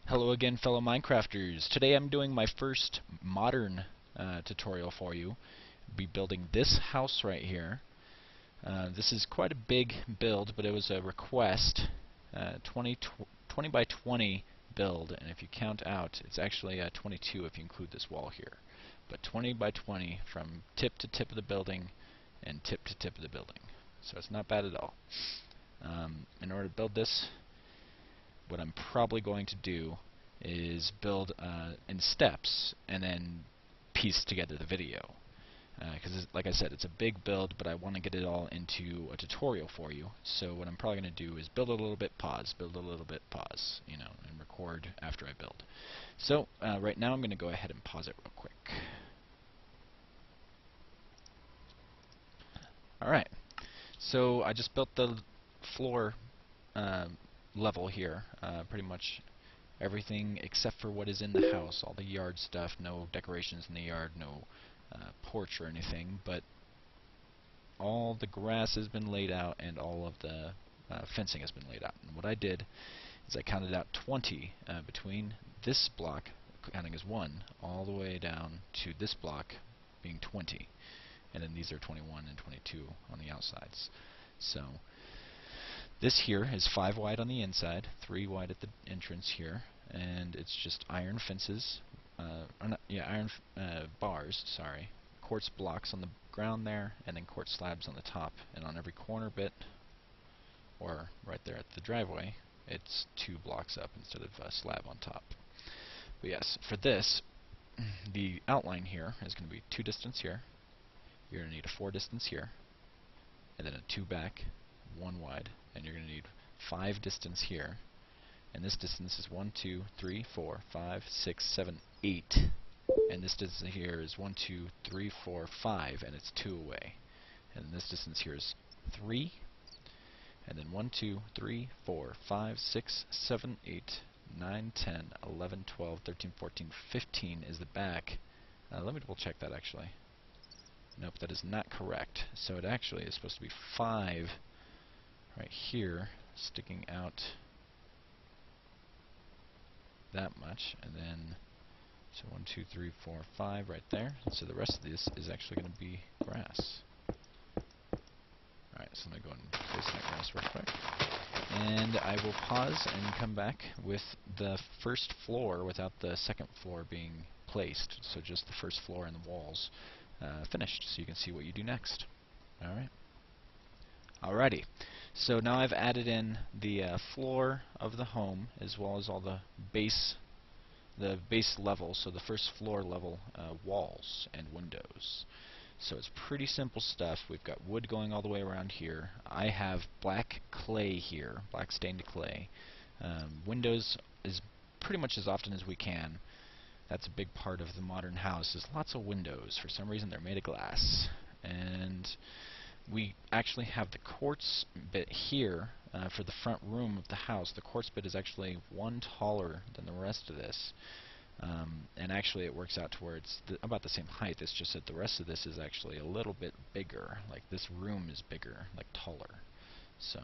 Hello again, fellow Minecrafters. Today I'm doing my first modern tutorial for you. I'll be building this house right here. This is quite a big build, but it was a request, 20 by 20 build, and if you count out, it's actually 22 if you include this wall here. But 20 by 20 from tip to tip of the building and tip to tip of the building. So it's not bad at all. In order to build this, what I'm probably going to do is build in steps and then piece together the video. Because, like I said, it's a big build, but I want to get it all into a tutorial for you. So what I'm probably going to do is build a little bit, pause, build a little bit, pause, and record after I build. So right now I'm going to go ahead and pause it real quick. Alright, so I just built the floor level here, pretty much everything except for what is in the house, all the yard stuff, no decorations in the yard, no porch or anything, but all the grass has been laid out and all of the fencing has been laid out. And what I did is I counted out 20 between this block, counting as 1, all the way down to this block being 20. And then these are 21 and 22 on the outsides. So this here is 5 wide on the inside, 3 wide at the entrance here, and it's just iron fences, iron bars, sorry, quartz blocks on the ground there, and then quartz slabs on the top, and on every corner bit, or right there at the driveway, it's 2 blocks up instead of a slab on top. But yes, for this, the outline here is going to be 2 distance here, you're going to need a 4 distance here, and then a 2 back, 1 wide, and you're going to need 5 distance here, and this distance is 1, 2, 3, 4, 5, 6, 7, 8, and this distance here is 1, 2, 3, 4, 5, and it's 2 away, and this distance here is 3, and then 1, 2, 3, 4, 5, 6, 7, 8, 9, 10, 11, 12, 13, 14, 15 is the back. Let me double check that actually. Nope, that is not correct. So it actually is supposed to be 5 right here, sticking out that much, and then so 1, 2, 3, 4, 5 right there. So the rest of this is actually going to be grass. Alright, so let me go and place that grass real quick. And I will pause and come back with the first floor without the second floor being placed. So just the first floor and the walls finished, so you can see what you do next. Alright. Alrighty. So now I've added in the floor of the home as well as all the base level, so the first floor level walls and windows. So it's pretty simple stuff. We've got wood going all the way around here. I have black clay here, black stained clay. Windows is pretty much as often as we can. That's a big part of the modern house, is lots of windows. For some reason they're made of glass. And we actually have the quartz bit here for the front room of the house. The quartz bit is actually 1 taller than the rest of this. And actually it works out to where it's about the same height. It's just that the rest of this is actually a little bit bigger. Like this room is bigger, like taller. So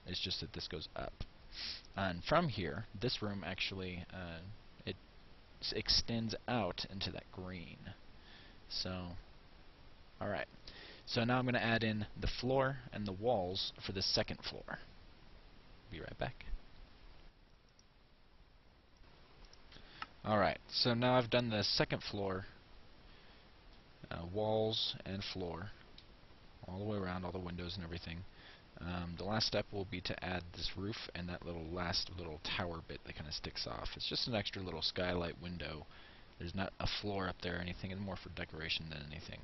it's just that this goes up. And from here, this room actually it extends out into that green. So, alright. So now I'm going to add in the floor and the walls for the second floor. Be right back. Alright, so now I've done the second floor, walls and floor, all the way around, all the windows and everything. The last step will be to add this roof and that last little tower bit that kind of sticks off. It's just an extra little skylight window. There's not a floor up there or anything, it's more for decoration than anything.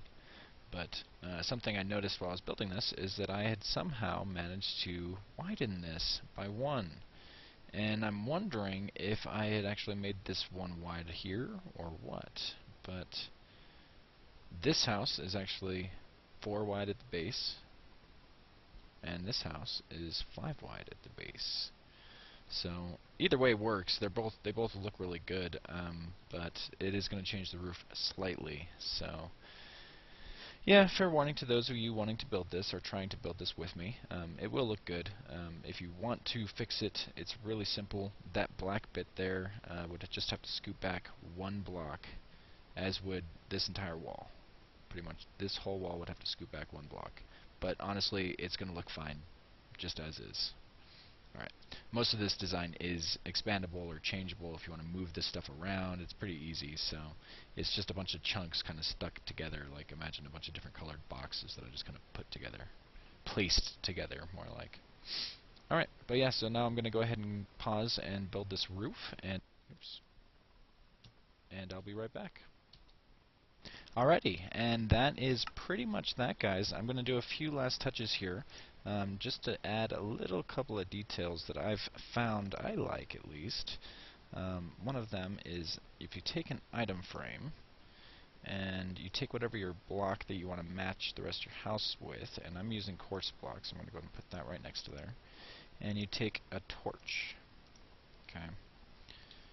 But something I noticed while I was building this is that I had somehow managed to widen this by 1. And I'm wondering if I had actually made this 1 wide here or what. But this house is actually 4 wide at the base, and this house is 5 wide at the base. So either way works. They both look really good, but it is going to change the roof slightly. So Yeah, fair warning to those of you wanting to build this or trying to build this with me. It will look good. If you want to fix it, it's really simple. That black bit there would just have to scoot back 1 block, as would this entire wall. Pretty much this whole wall would have to scoot back 1 block. But honestly, it's going to look fine, just as is. Alright, most of this design is expandable or changeable if you want to move this stuff around. It's pretty easy, so it's just a bunch of chunks kind of stuck together, like imagine a bunch of different colored boxes that I just kind of put together. Placed together, more like. Alright, but yeah, so now I'm going to go ahead and pause and build this roof, and oops, and I'll be right back. Alrighty, and that is pretty much that, guys. I'm going to do a few last touches here, just to add a little couple of details that I've found I like, at least. One of them is if you take an item frame, and you take whatever your block that you want to match the rest of your house with, and I'm using quartz blocks, I'm going to go ahead and put that right next to there, and you take a torch. Okay,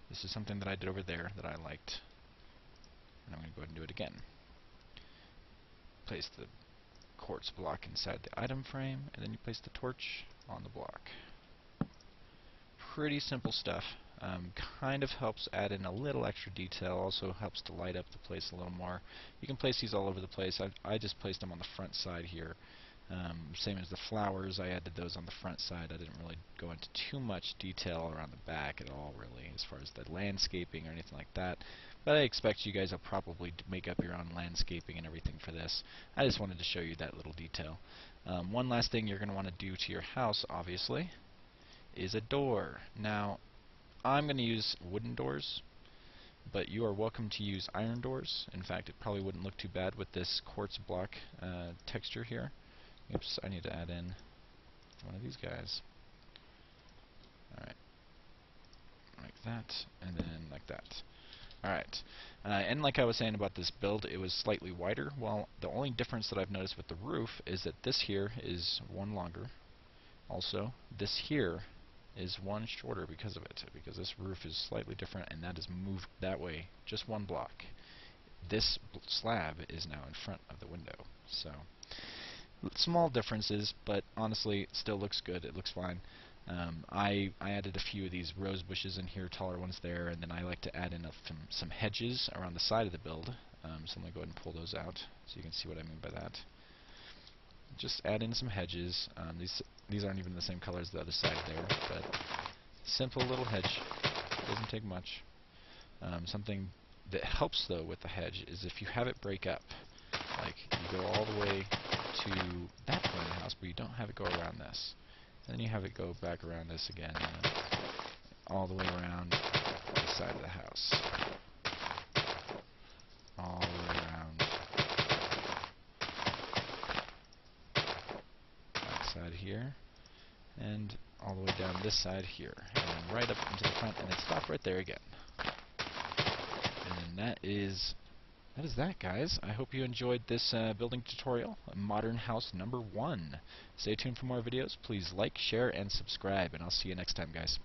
this is something that I did over there that I liked, and I'm going to go ahead and do it again. Place the quartz block inside the item frame, and then you place the torch on the block. Pretty simple stuff. Kind of helps add in a little extra detail, also helps to light up the place a little more. You can place these all over the place. I just placed them on the front side here. Same as the flowers, I added those on the front side. I didn't really go into too much detail around the back at all, really, as far as the landscaping or anything like that. But I expect you guys will probably make up your own landscaping and everything for this. I just wanted to show you that little detail. One last thing you're going to want to do to your house, obviously, is a door. Now, I'm going to use wooden doors, but you are welcome to use iron doors. In fact, it probably wouldn't look too bad with this quartz block texture here. Oops, I need to add in one of these guys. Alright, like that, and then like that. Alright, and like I was saying about this build, it was slightly wider. Well, the only difference that I've noticed with the roof is that this here is 1 longer. Also, this here is 1 shorter because of it, because this roof is slightly different, and that is moved that way just 1 block. This slab is now in front of the window, so small differences, but honestly, it still looks good. It looks fine. I added a few of these rose bushes in here, taller ones there, and then I like to add in some hedges around the side of the build. So I'm going to go ahead and pull those out so you can see what I mean by that. Just add in some hedges. These aren't even the same color as the other side there, but simple little hedge. Doesn't take much. Something that helps though with the hedge is if you have it break up. Like you go all the way to that point of the house, but you don't have it go around this. And then you have it go back around this again, and then all the way around the side of the house. All the way around that side here, and all the way down this side here, and then right up into the front, and then stop right there again. And that is that, guys. I hope you enjoyed this building tutorial, Modern House number 1. Stay tuned for more videos. Please like, share, and subscribe, and I'll see you next time, guys.